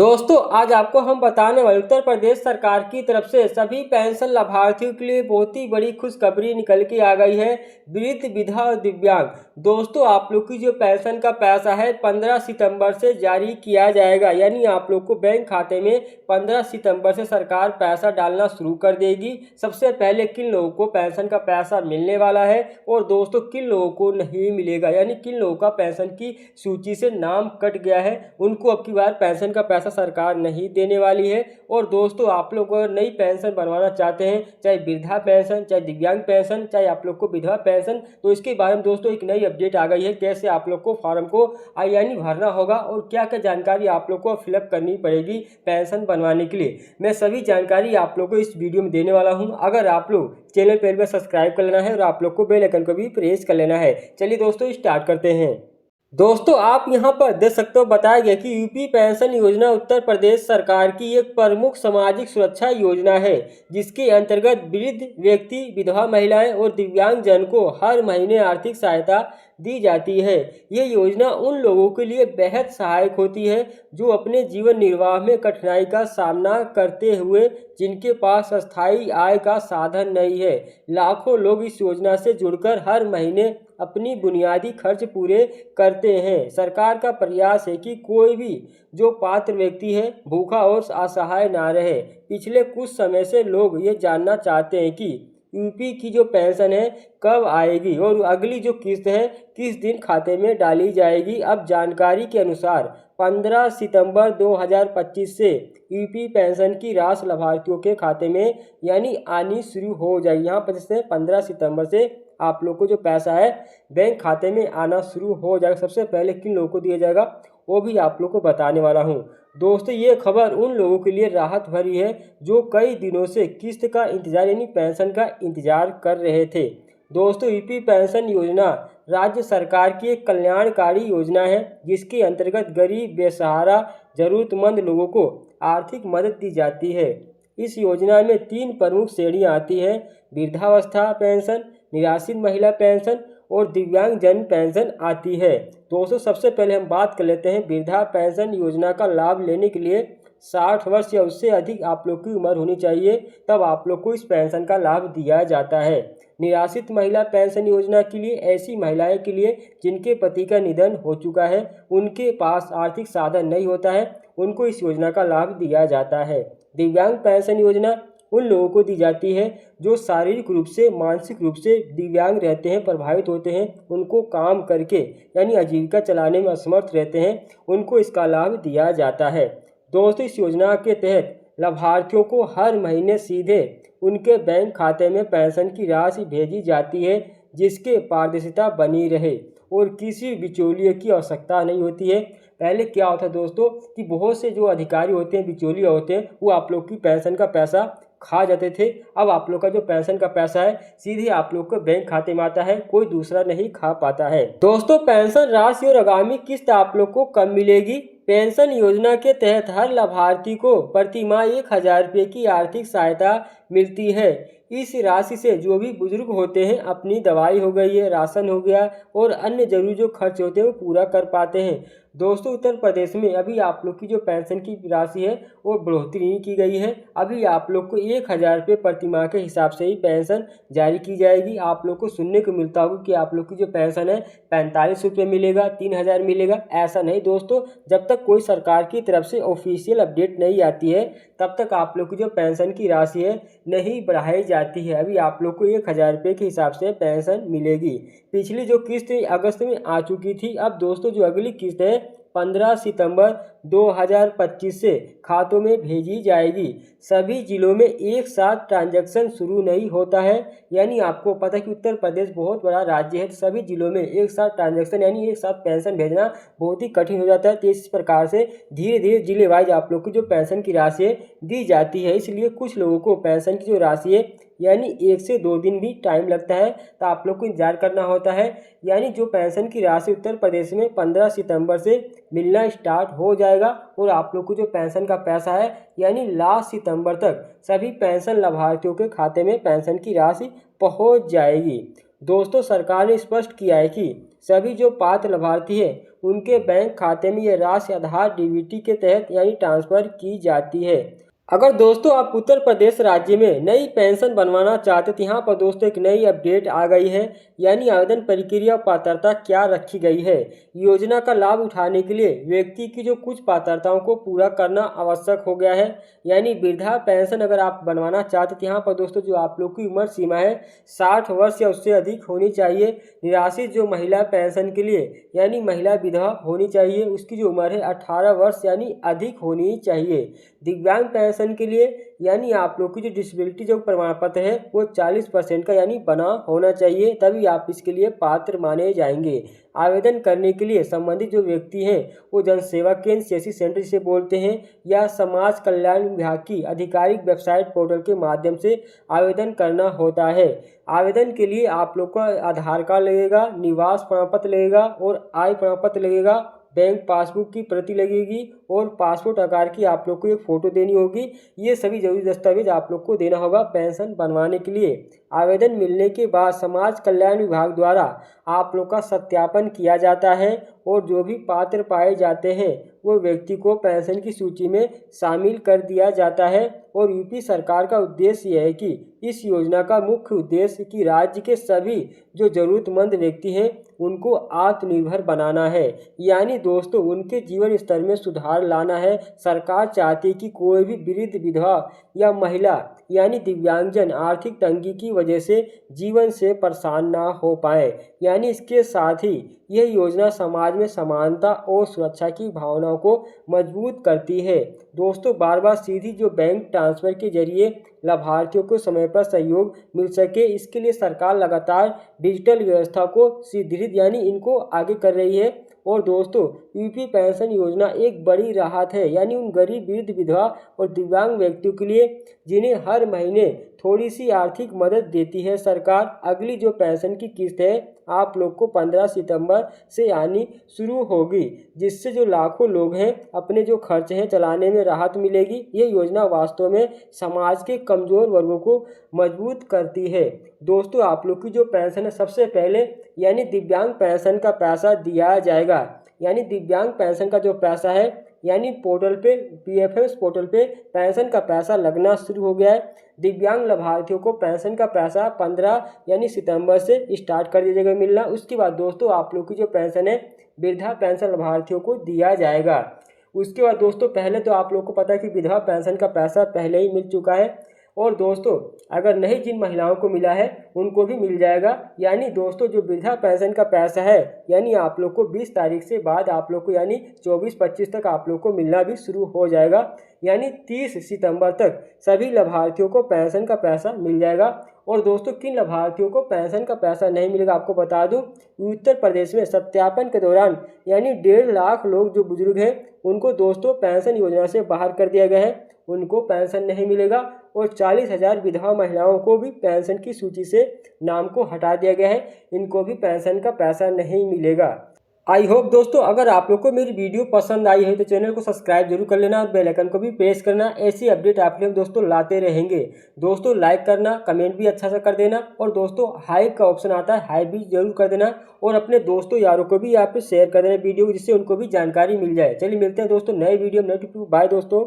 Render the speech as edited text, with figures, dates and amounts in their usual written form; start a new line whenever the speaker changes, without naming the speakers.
दोस्तों आज आपको हम बताने वाले उत्तर प्रदेश सरकार की तरफ से सभी पेंशन लाभार्थियों के लिए बहुत ही बड़ी खुशखबरी निकल के आ गई है। वृद्ध, विधवा और दिव्यांग दोस्तों आप लोग की जो पेंशन का पैसा है 15 सितंबर से जारी किया जाएगा। यानी आप लोग को बैंक खाते में 15 सितंबर से सरकार पैसा डालना शुरू कर देगी। सबसे पहले किन लोगों को पेंशन का पैसा मिलने वाला है और दोस्तों किन लोगों को नहीं मिलेगा, यानी किन लोगों का पेंशन की सूची से नाम कट गया है उनको अब की बार पेंशन का पैसा सरकार नहीं देने वाली है। और दोस्तों आप लोग अगर नई पेंशन बनवाना चाहते हैं, चाहे वृद्धा पेंशन, चाहे दिव्यांग पेंशन, चाहे आप लोग को विधवा पेंशन, तो इसके बारे में दोस्तों एक नई अपडेट आ गई है। कैसे आप लोग को फॉर्म को यानी भरना होगा और क्या क्या जानकारी आप लोग को फिलअप करनी पड़ेगी पेंशन बनवाने के लिए, मैं सभी जानकारी आप लोग को इस वीडियो में देने वाला हूं। अगर आप लोग चैनल पर सब्सक्राइब कर लेना है और आप लोग को बेल आइकन को भी प्रेस कर लेना है। चलिए दोस्तों स्टार्ट करते हैं। दोस्तों आप यहां पर देख सकते हो बताया गया कि यूपी पेंशन योजना उत्तर प्रदेश सरकार की एक प्रमुख सामाजिक सुरक्षा योजना है, जिसके अंतर्गत वृद्ध व्यक्ति, विधवा महिलाएं और दिव्यांग जन को हर महीने आर्थिक सहायता दी जाती है। ये योजना उन लोगों के लिए बेहद सहायक होती है जो अपने जीवन निर्वाह में कठिनाई का सामना करते हुए जिनके पास अस्थायी आय का साधन नहीं है। लाखों लोग इस योजना से जुड़कर हर महीने अपनी बुनियादी खर्च पूरे करते हैं। सरकार का प्रयास है कि कोई भी जो पात्र व्यक्ति है भूखा और असहाय ना रहे। पिछले कुछ समय से लोग ये जानना चाहते हैं कि यूपी की जो पेंशन है कब आएगी और अगली जो किस्त है किस दिन खाते में डाली जाएगी। अब जानकारी के अनुसार 15 सितंबर 2025 से यूपी पेंशन की राशि लाभार्थियों के खाते में यानी आनी शुरू हो जाएगी। यहाँ पर जैसे 15 सितंबर से आप लोग को जो पैसा है बैंक खाते में आना शुरू हो जाएगा। सबसे पहले किन लोगों को दिया जाएगा वो भी आप लोग को बताने वाला हूँ। दोस्तों ये खबर उन लोगों के लिए राहत भरी है जो कई दिनों से किस्त का इंतजार यानी पेंशन का इंतजार कर रहे थे। दोस्तों यूपी पेंशन योजना राज्य सरकार की एक कल्याणकारी योजना है जिसके अंतर्गत गरीब, बेसहारा, जरूरतमंद लोगों को आर्थिक मदद दी जाती है। इस योजना में 3 प्रमुख श्रेणियाँ आती हैं: वृद्धावस्था पेंशन, निराश्रित महिला पेंशन और दिव्यांग जन पेंशन आती है। दोस्तों सबसे पहले हम बात कर लेते हैं वृद्धा पेंशन योजना का लाभ लेने के लिए 60 वर्ष या उससे अधिक आप लोग की उम्र होनी चाहिए, तब आप लोग को इस पेंशन का लाभ दिया जाता है। निराश्रित महिला पेंशन योजना के लिए ऐसी महिलाएं के लिए जिनके पति का निधन हो चुका है, उनके पास आर्थिक साधन नहीं होता है, उनको इस योजना का लाभ दिया जाता है। दिव्यांग पेंशन योजना उन लोगों को दी जाती है जो शारीरिक रूप से, मानसिक रूप से दिव्यांग रहते हैं, प्रभावित होते हैं, उनको काम करके यानी आजीविका चलाने में असमर्थ रहते हैं, उनको इसका लाभ दिया जाता है। दोस्तों इस योजना के तहत लाभार्थियों को हर महीने सीधे उनके बैंक खाते में पेंशन की राशि भेजी जाती है, जिसके पारदर्शिता बनी रहे और किसी बिचौलिए की आवश्यकता नहीं होती है। पहले क्या होता है दोस्तों कि बहुत से जो अधिकारी होते हैं, बिचौलिए होते हैं, वो आप लोग की पेंशन का पैसा खा जाते थे। अब आप लोग का जो पेंशन का पैसा है सीधे आप लोग को बैंक खाते में आता है, कोई दूसरा नहीं खा पाता है। दोस्तों पेंशन राशि और आगामी किस्त आप लोग को कब मिलेगी? पेंशन योजना के तहत हर लाभार्थी को प्रति माह 1000 रुपये की आर्थिक सहायता मिलती है। इस राशि से जो भी बुजुर्ग होते हैं अपनी दवाई हो गई है, राशन हो गया और अन्य जरूरी जो खर्च होते हैं वो पूरा कर पाते हैं। दोस्तों उत्तर प्रदेश में अभी आप लोग की जो पेंशन की राशि है वो बढ़ोतरी नहीं की गई है। अभी आप लोग को 1000 रुपये प्रति माह के हिसाब से ही पेंशन जारी की जाएगी। आप लोग को सुनने को मिलता होगा कि आप लोग की जो पेंशन है 45 रुपये मिलेगा, 3000 मिलेगा। ऐसा नहीं दोस्तों, जब तक कोई सरकार की तरफ से ऑफिशियल अपडेट नहीं आती है तब तक आप लोग की जो पेंशन की राशि है नहीं बढ़ाई जाती है। अभी आप लोग को 1000 रुपये के हिसाब से पेंशन मिलेगी। पिछली जो किस्त अगस्त में आ चुकी थी, अब दोस्तों जो अगली किस्त है 15 सितंबर 2025 से खातों में भेजी जाएगी। सभी जिलों में एक साथ ट्रांजैक्शन शुरू नहीं होता है, यानी आपको पता है कि उत्तर प्रदेश बहुत बड़ा राज्य है, सभी जिलों में एक साथ ट्रांजैक्शन यानी एक साथ पेंशन भेजना बहुत ही कठिन हो जाता है। तो इस प्रकार से धीरे धीरे जिले वाइज आप लोग की जो पेंशन की राशि है दी जाती है। इसलिए कुछ लोगों को पेंशन की जो राशि है यानी 1 से 2 दिन भी टाइम लगता है, तो आप लोग को इंतजार करना होता है। यानी जो पेंशन की राशि उत्तर प्रदेश में 15 सितंबर से मिलना स्टार्ट हो जाएगा और आप लोग को जो पेंशन का पैसा है यानी लास्ट सितंबर तक सभी पेंशन लाभार्थियों के खाते में पेंशन की राशि पहुंच जाएगी। दोस्तों सरकार ने स्पष्ट किया है कि सभी जो पात्र लाभार्थी है उनके बैंक खाते में यह राशि आधार डीबीटी के तहत यानी ट्रांसफ़र की जाती है। अगर दोस्तों आप उत्तर प्रदेश राज्य में नई पेंशन बनवाना चाहते तो यहाँ पर दोस्तों एक नई अपडेट आ गई है, यानी आवेदन प्रक्रिया पात्रता क्या रखी गई है। योजना का लाभ उठाने के लिए व्यक्ति की जो कुछ पात्रताओं को पूरा करना आवश्यक हो गया है, यानी वृद्धा पेंशन अगर आप बनवाना चाहते तो यहाँ पर दोस्तों जो आप लोग की उम्र सीमा है 60 वर्ष या उससे अधिक होनी चाहिए। निराश्रित जो महिला पेंशन के लिए यानी महिला विधवा होनी चाहिए, उसकी जो उम्र है 18 वर्ष यानी अधिक होनी चाहिए। दिव्यांग पेंशन के लिए यानी आप लोग की जो डिसेबिलिटी जो प्रमाण पत्र है वो 40% का यानी बना होना चाहिए, तभी आप इसके लिए पात्र माने जाएंगे। आवेदन करने के लिए संबंधित जो व्यक्ति हैं वो जन सेवा केंद्र सीएससी सेंटर जिसे बोलते हैं या समाज कल्याण विभाग की आधिकारिक वेबसाइट पोर्टल के माध्यम से आवेदन करना होता है। आवेदन के लिए आप लोग का आधार कार्ड लगेगा, निवास प्रमाण पत्र लगेगा और आय प्रमाण पत्र लगेगा, बैंक पासबुक की प्रति लगेगी और पासपोर्ट आकार की आप लोग को एक फ़ोटो देनी होगी। ये सभी जरूरी दस्तावेज आप लोग को देना होगा पेंशन बनवाने के लिए। आवेदन मिलने के बाद समाज कल्याण विभाग द्वारा आप लोग का सत्यापन किया जाता है और जो भी पात्र पाए जाते हैं वो व्यक्ति को पेंशन की सूची में शामिल कर दिया जाता है। और यूपी सरकार का उद्देश्य यह है कि इस योजना का मुख्य उद्देश्य कि राज्य के सभी जो ज़रूरतमंद व्यक्ति हैं उनको आत्मनिर्भर बनाना है, यानी दोस्तों उनके जीवन स्तर में सुधार लाना है। सरकार चाहती है कि कोई भी वृद्ध विधवा या महिला यानी दिव्यांगजन आर्थिक तंगी की वजह से जीवन से परेशान ना हो पाए। यानी इसके साथ ही यह योजना समाज में समानता और सुरक्षा की भावनाओं को मजबूत करती है। दोस्तों बार बार सीधी जो बैंक ट्रांसफ़र के जरिए लाभार्थियों को समय पर सहयोग मिल सके, इसके लिए सरकार लगातार डिजिटल व्यवस्था को सुदृढ़ यानी इनको आगे कर रही है। और दोस्तों यूपी पेंशन योजना एक बड़ी राहत है, यानी उन गरीब वृद्ध विधवा और दिव्यांग व्यक्तियों के लिए जिन्हें हर महीने थोड़ी सी आर्थिक मदद देती है सरकार। अगली जो पेंशन की किस्त है आप लोग को 15 सितंबर से आनी शुरू होगी, जिससे जो लाखों लोग हैं अपने जो खर्च हैं चलाने में राहत मिलेगी। ये योजना वास्तव में समाज के कमज़ोर वर्गों को मजबूत करती है। दोस्तों आप लोग की जो पेंशन है सबसे पहले यानी दिव्यांग पेंशन का पैसा दिया जाएगा, यानी दिव्यांग पेंशन का जो पैसा है यानी पोर्टल पे पीएफएस पोर्टल पे पेंशन का पैसा लगना शुरू हो गया है। दिव्यांग लाभार्थियों को पेंशन का पैसा 15 यानी सितंबर से स्टार्ट कर दिया जाएगा मिलना। उसके बाद दोस्तों आप लोग की जो पेंशन है वृद्धा पेंशन लाभार्थियों को दिया जाएगा। उसके बाद दोस्तों पहले तो आप लोग को पता है कि विधवा पेंशन का पैसा पहले ही मिल चुका है, और दोस्तों अगर नहीं जिन महिलाओं को मिला है उनको भी मिल जाएगा। यानी दोस्तों जो वृद्धा पेंशन का पैसा है यानी आप लोग को 20 तारीख से बाद आप लोग को यानी 24-25 तक आप लोग को मिलना भी शुरू हो जाएगा। यानी 30 सितंबर तक सभी लाभार्थियों को पेंशन का पैसा मिल जाएगा। और दोस्तों किन लाभार्थियों को पेंशन का पैसा नहीं मिलेगा आपको बता दूं, उत्तर प्रदेश में सत्यापन के दौरान यानी 1.5 लाख लोग जो बुजुर्ग हैं उनको दोस्तों पेंशन योजना से बाहर कर दिया गया है, उनको पेंशन नहीं मिलेगा। और 40,000 विधवा महिलाओं को भी पेंशन की सूची से नाम को हटा दिया गया है, इनको भी पेंशन का पैसा नहीं मिलेगा। आई होप दोस्तों अगर आप लोग को मेरी वीडियो पसंद आई है तो चैनल को सब्सक्राइब जरूर कर लेना और बेल आइकन को भी प्रेस करना। ऐसी अपडेट आप लोग दोस्तों लाते रहेंगे। दोस्तों लाइक करना, कमेंट भी अच्छा सा कर देना, और दोस्तों हाइप का ऑप्शन आता है हाइप भी जरूर कर देना, और अपने दोस्तों यारों को भी यहाँ पे शेयर कर देना वीडियो, जिससे उनको भी जानकारी मिल जाए। चलिए मिलते हैं दोस्तों नए वीडियो में, नए टिप। बाय दोस्तों।